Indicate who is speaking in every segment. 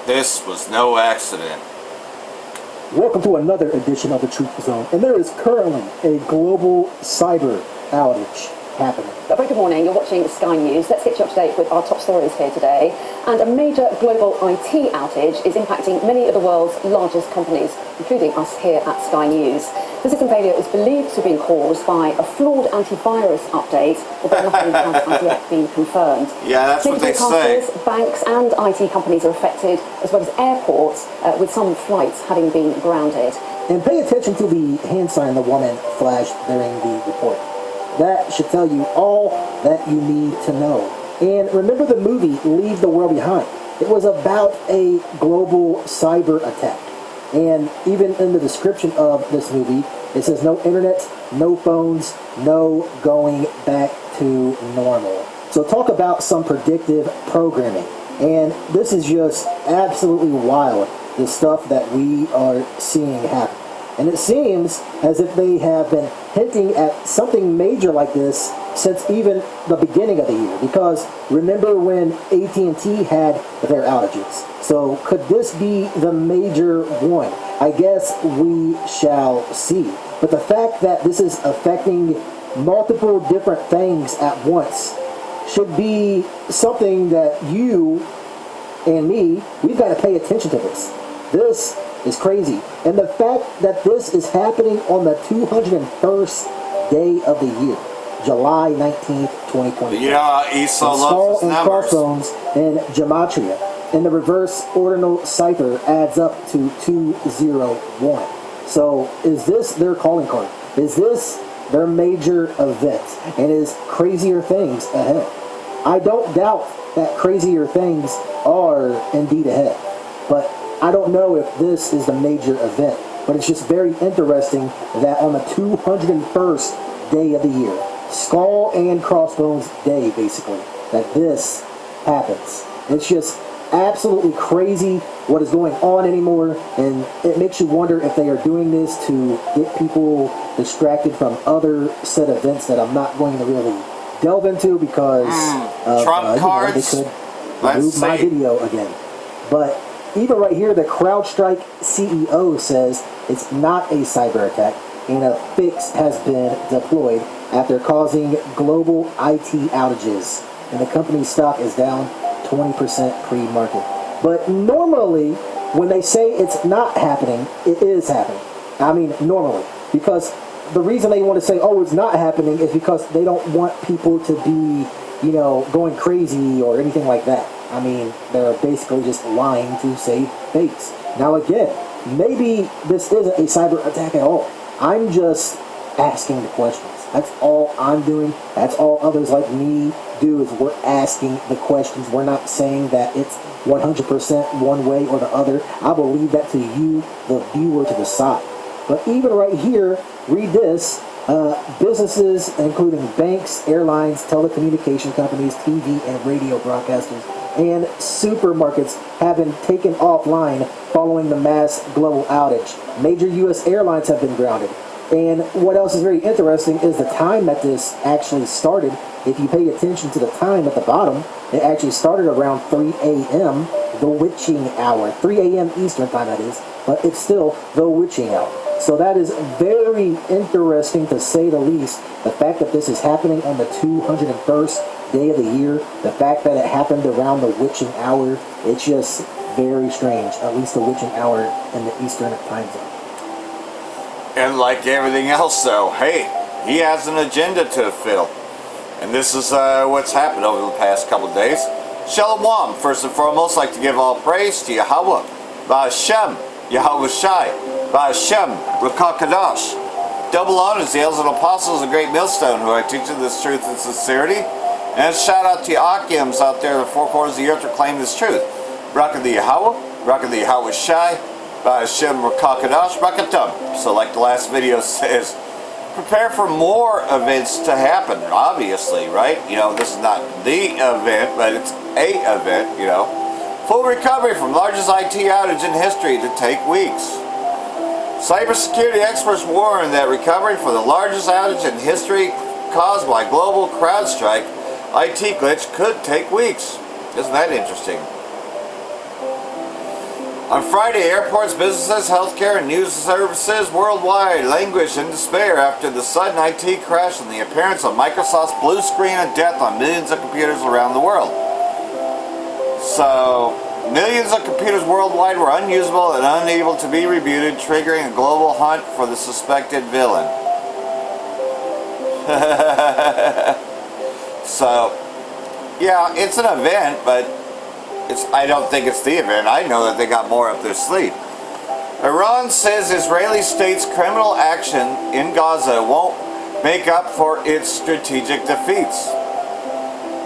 Speaker 1: This was no accident.
Speaker 2: Welcome to another edition of the Truth Zone, and there is currently a global cyber outage happening.
Speaker 3: Very good morning, you're watching Sky News. Let's get you up to date with our top stories here today. And a major global IT outage is impacting many of the world's largest companies, including us here at Sky News. The system failure is believed to have been caused by a flawed antivirus update, although nothing has as yet been confirmed.
Speaker 1: Yeah, that's what they say.
Speaker 3: Banks and IT companies are affected, as well as airports, with some flights having been grounded.
Speaker 2: And pay attention to the hand sign the woman flashed during the report. That should tell you all that you need to know. And remember the movie Leave the World Behind. It was about a global cyber attack. And even in the description of this movie, it says no internet, no phones, no going back to normal. So talk about some predictive programming. And this is just absolutely wild, the stuff that we are seeing happen. And it seems as if they have been hinting at something major like this since even the beginning of the year. Because remember when AT&T had their outages? So could this be the major one? I guess we shall see. But the fact that this is affecting multiple different things at once should be something that you and me, we've got to pay attention to this. This is crazy. And the fact that this is happening on the 201st day of the year, July 19th, 2020.
Speaker 1: Yeah, Esau loves his numbers.
Speaker 2: Crossbones and gematria. And the reverse ordinal cipher adds up to 201. So is this their calling card? Is this their major event? And is crazier things ahead? I don't doubt that crazier things are indeed ahead. But I don't know if this is the major event, but it's just very interesting that on the 201st day of the year, Skull and Crossbones Day, basically, that this happens. It's just absolutely crazy what is going on anymore, and it makes you wonder if they are doing this to get people distracted from other set events that I'm not going to really delve into because
Speaker 1: Trump cards.
Speaker 2: They could remove my video again. But even right here, the CrowdStrike CEO says it's not a cyber attack and a fix has been deployed after causing global IT outages. And the company's stock is down 20% pre-market. But normally, when they say it's not happening, it is happening. I mean, normally. Because the reason they want to say, oh, it's not happening is because they don't want people to be, going crazy or anything like that. I mean, they're basically just lying to save face. Now again, maybe this isn't a cyber attack at all. I'm just asking the questions. That's all I'm doing. That's all others like me do, is we're asking the questions. We're not saying that it's 100% one way or the other. I will leave that to you, the viewer, to decide. But even right here, read this. Businesses, including banks, airlines, telecommunication companies, TV and radio broadcasters, and supermarkets have been taken offline following the mass global outage. Major U.S. airlines have been grounded. And what else is very interesting is the time that this actually started. If you pay attention to the time at the bottom, it actually started around 3 a.m., the witching hour. 3 a.m. Eastern time, that is. But it's still the witching hour. So that is very interesting, to say the least. The fact that this is happening on the 201st day of the year, the fact that it happened around the witching hour, it's just very strange. At least the witching hour in the Eastern time zone.
Speaker 1: And like everything else, though, hey, he has an agenda to fulfill. And this is what's happened over the past couple of days. Shalom. First and foremost, I'd like to give all praise to Yahweh, Ba'Hashem, Yahweh Shai, Ba'Hashem, Rakah Kadash. Double honors, the elders and apostles, a great millstone, who are teaching this truth and sincerity. And a shout out to Akims out there in the four corners of the earth to claim this truth. Rakah the Yahweh, Rakah the Yahweh Shai, Ba'Hashem, Rakah Kadash, Rakatum. So like the last video says, prepare for more events to happen, obviously, right? This is not the event, but it's a event, Full recovery from largest IT outage in history to take weeks. Cybersecurity experts warn that recovery for the largest outage in history caused by global CrowdStrike IT glitch could take weeks. Isn't that interesting? On Friday, airports, businesses, healthcare, and news services worldwide languished in despair after the sudden IT crash and the appearance of Microsoft's blue screen of death on millions of computers around the world. So, millions of computers worldwide were unusable and unable to be rebooted, triggering a global hunt for the suspected villain. So, yeah, it's an event, but I don't think it's the event. I know that they got more up their sleeve. Iran says Israeli state's criminal action in Gaza won't make up for its strategic defeats.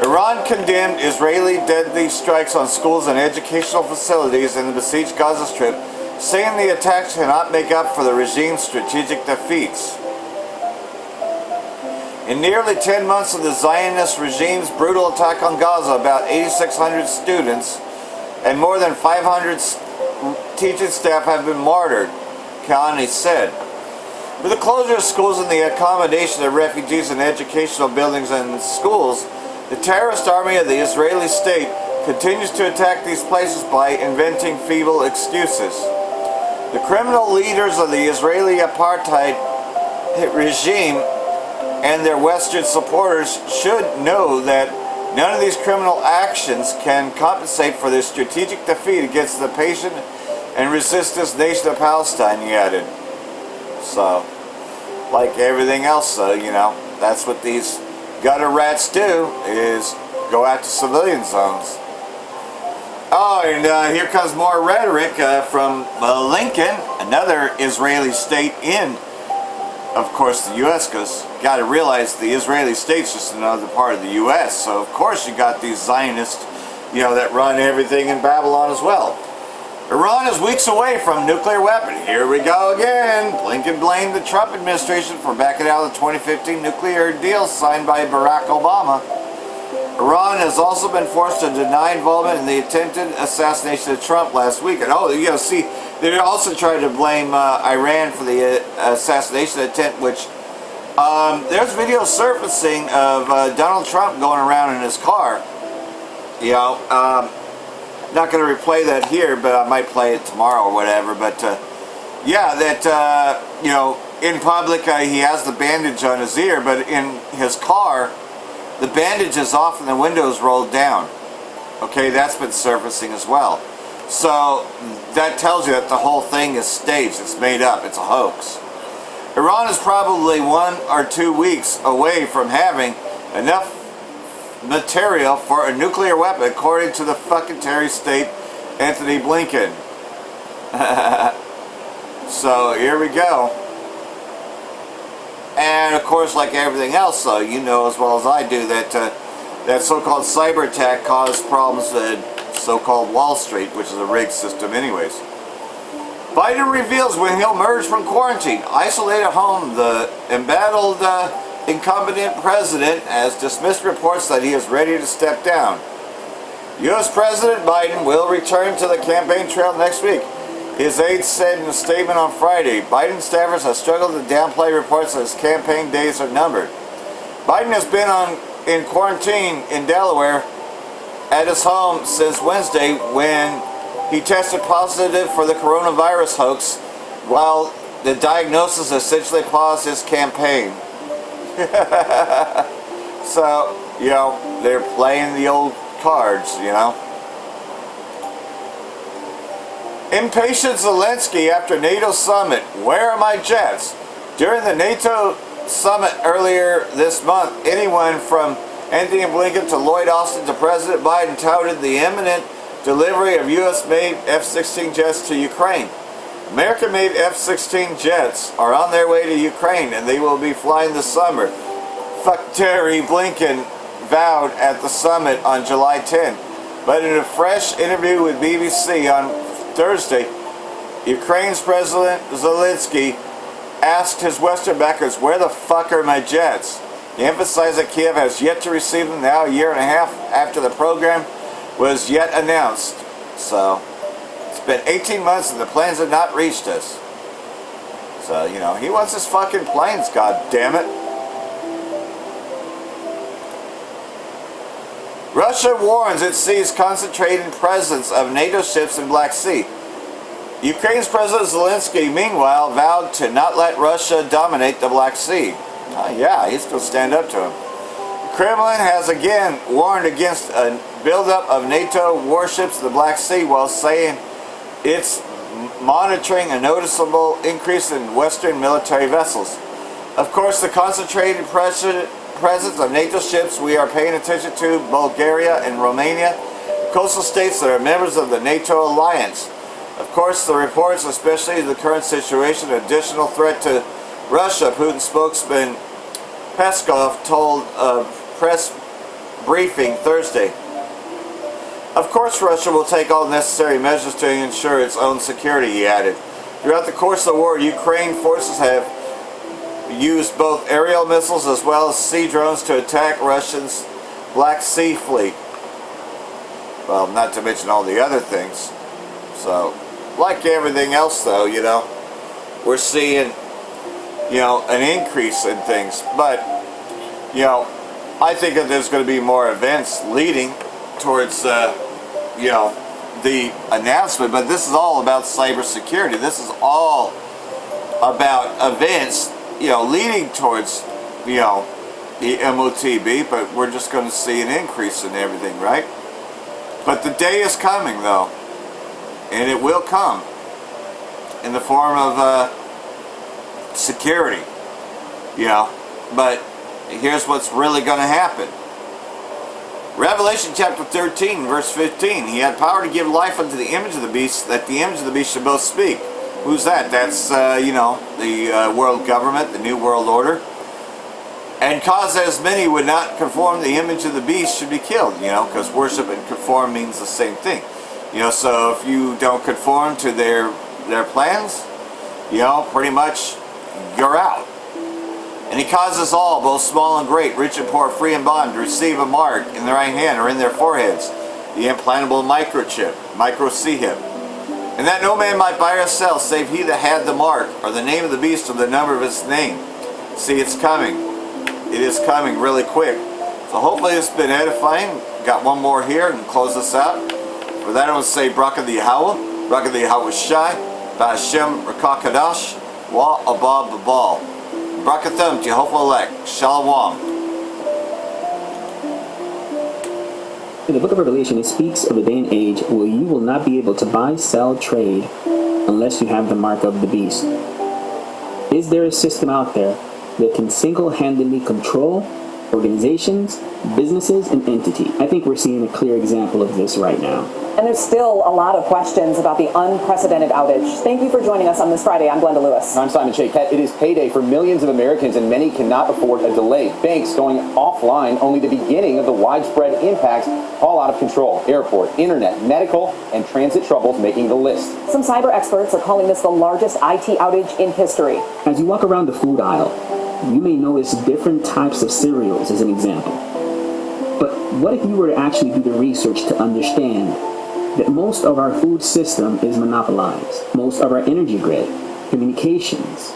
Speaker 1: Iran condemned Israeli deadly strikes on schools and educational facilities in the besieged Gaza Strip, saying the attacks cannot make up for the regime's strategic defeats. In nearly 10 months of the Zionist regime's brutal attack on Gaza, about 8,600 students and more than 500 teaching staff have been martyred, Kani said. With the closure of schools and the accommodation of refugees in educational buildings and schools, the terrorist army of the Israeli state continues to attack these places by inventing feeble excuses. The criminal leaders of the Israeli apartheid regime and their Western supporters should know that none of these criminal actions can compensate for their strategic defeat against the patient and resistant nation of Palestine, he added. So, like everything else, that's what these gutter rats do, is go after civilian zones. Oh, and here comes more rhetoric from Lincoln, another Israeli state in, of course, the U.S., because you got to realize the Israeli state's just another part of the U.S., so of course you got these Zionists, that run everything in Babylon as well. Iran is weeks away from a nuclear weapon. Here we go again. Blinken blamed the Trump administration for backing out of the 2015 nuclear deal signed by Barack Obama. Iran has also been forced to deny involvement in the attempted assassination of Trump last week. And see, they're also trying to blame Iran for the assassination attempt, which there's videos surfacing of Donald Trump going around in his car. Not going to replay that here, but I might play it tomorrow or whatever. But in public he has the bandage on his ear, but in his car, the bandage is off and the windows rolled down. Okay, that's been surfacing as well. So that tells you that the whole thing is staged. It's made up. It's a hoax. Iran is probably 1 or 2 weeks away from having enough material for a nuclear weapon, according to the fucking Terry State Anthony Blinken. So here we go. And of course, like everything else, though, you know as well as I do that that so-called cyber attack caused problems with so-called Wall Street, which is a rigged system anyways. Biden reveals when he'll emerge from quarantine. Isolated at home, the embattled incompetent president has dismissed reports that he is ready to step down. U.S. President Biden will return to the campaign trail next week. His aides said in a statement on Friday, Biden staffers have struggled to downplay reports that his campaign days are numbered. Biden has been in quarantine in Delaware at his home since Wednesday when he tested positive for the coronavirus hoax, while the diagnosis essentially paused his campaign. So, they're playing the old cards, Impatient Zelensky after NATO summit. Where are my jets? During the NATO summit earlier this month, anyone from Anthony Blinken to Lloyd Austin to President Biden touted the imminent delivery of U.S.-made F-16 jets to Ukraine. American-made F-16 jets are on their way to Ukraine, and they will be flying this summer. Fuck Terry Blinken vowed at the summit on July 10. But in a fresh interview with BBC on Thursday, Ukraine's President Zelensky asked his Western backers, where the fuck are my jets? He emphasized that Kiev has yet to receive them now, a year and a half after the program was yet announced. So, it's been 18 months and the planes have not reached us. So, he wants his fucking planes, god damn it. Russia warns it sees concentrated presence of NATO ships in Black Sea. Ukraine's President Zelensky, meanwhile, vowed to not let Russia dominate the Black Sea. Yeah, he's going to stand up to him. Kremlin has again warned against a buildup of NATO warships in the Black Sea while saying it's monitoring a noticeable increase in Western military vessels. Of course, the concentrated presence of NATO ships we are paying attention to, Bulgaria and Romania, coastal states that are members of the NATO alliance. Of course, the reports, especially the current situation, an additional threat to Russia, Putin's spokesman Peskov told a press briefing Thursday. Of course, Russia will take all necessary measures to ensure its own security, he added. Throughout the course of the war, Ukraine forces have used both aerial missiles as well as sea drones to attack Russia's Black Sea fleet. Well, not to mention all the other things. So, like everything else though, we're seeing, an increase in things. But, I think that there's going to be more events leading towards, the announcement. But this is all about cybersecurity. This is all about events, leading towards, the MOTB. But we're just going to see an increase in everything, right? But the day is coming, though. And it will come in the form of security, but here's what's really going to happen. Revelation chapter 13 verse 15, he had power to give life unto the image of the beast, that the image of the beast should both speak. Who's that? That's the world government, the new world order. And cause as many would not conform the image of the beast should be killed, because worship and conform means the same thing. So if you don't conform to their plans, pretty much you're out. And he causes all, both small and great, rich and poor, free and bond, to receive a mark in their right hand or in their foreheads, the implantable microchip, micro-chip, and that no man might buy or sell, save he that had the mark, or the name of the beast, or the number of his name. See, it's coming. It is coming really quick. So hopefully it's been edifying. Got one more here and close this out. For that I want to say Bracha the Yahweh, Bracha the Yahweh Shai, Ba'ashem Rakakadash, Wa Abba Babal. Brakatham, Jehovah elect, Shalom.
Speaker 4: In the book of Revelation, it speaks of a day and age where you will not be able to buy, sell, trade unless you have the mark of the beast. Is there a system out there that can single-handedly control organizations, businesses, and entities? I think we're seeing a clear example of this right now.
Speaker 3: And there's still a lot of questions about the unprecedented outage. Thank you for joining us on this Friday. I'm Glenda Lewis.
Speaker 5: I'm Simon Shayket. It is payday for millions of Americans, and many cannot afford a delay. Banks going offline, only the beginning of the widespread impacts, all out of control. Airport, internet, medical, and transit troubles making the list.
Speaker 3: Some cyber experts are calling this the largest IT outage in history.
Speaker 4: As you walk around the food aisle, you may notice different types of cereals as an example. But what if you were to actually do the research to understand that most of our food system is monopolized? Most of our energy grid, communications,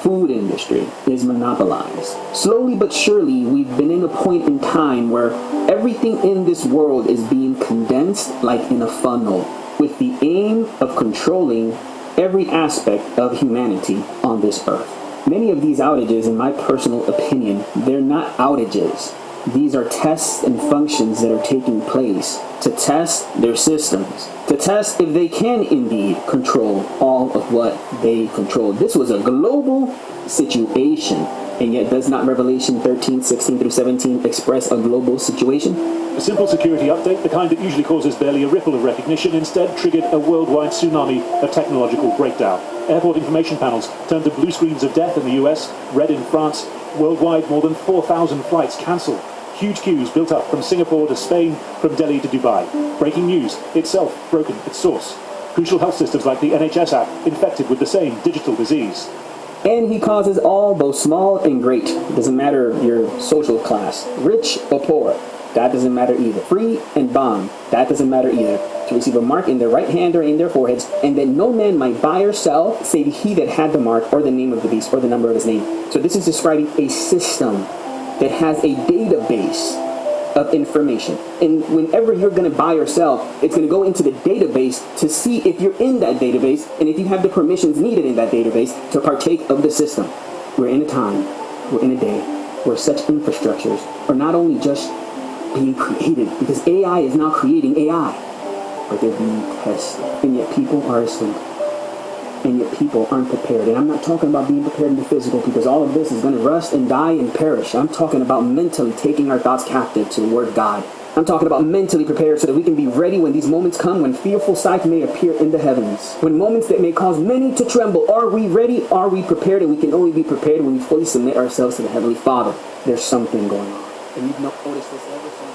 Speaker 4: food industry is monopolized. Slowly but surely, we've been in a point in time where everything in this world is being condensed like in a funnel, with the aim of controlling every aspect of humanity on this earth. Many of these outages, in my personal opinion, they're not outages. These are tests and functions that are taking place to test their systems, to test if they can indeed control all of what they control. This was a global situation, and yet does not Revelation 13, 16 through 17 express a global situation?
Speaker 6: A simple security update, the kind that usually causes barely a ripple of recognition, instead triggered a worldwide tsunami of technological breakdown. Airport information panels turned to blue screens of death in the US, red in France. Worldwide, more than 4,000 flights cancelled. Huge queues built up from Singapore to Spain, from Delhi to Dubai. Breaking news, itself broken at source. Crucial health systems like the NHS app infected with the same digital disease.
Speaker 4: And he causes all, both small and great. It doesn't matter your social class, rich or poor. That doesn't matter either. Free and bond. That doesn't matter either. To receive a mark in their right hand or in their foreheads, and that no man might buy or sell, save he that had the mark or the name of the beast or the number of his name. So this is describing a system that has a database of information. And whenever you're going to buy or sell, it's going to go into the database to see if you're in that database and if you have the permissions needed in that database to partake of the system. We're in a time, we're in a day where such infrastructures are not only just being created, because AI is now creating AI, but they're being tested. And yet people are asleep. And yet people aren't prepared. And I'm not talking about being prepared in the physical, because all of this is going to rust and die and perish. I'm talking about mentally taking our thoughts captive to the Word of God. I'm talking about mentally prepared so that we can be ready when these moments come, when fearful sights may appear in the heavens, when moments that may cause many to tremble. Are we ready? Are we prepared? And we can only be prepared when we fully submit ourselves to the Heavenly Father. There's something going on. And you've noticed this ever since.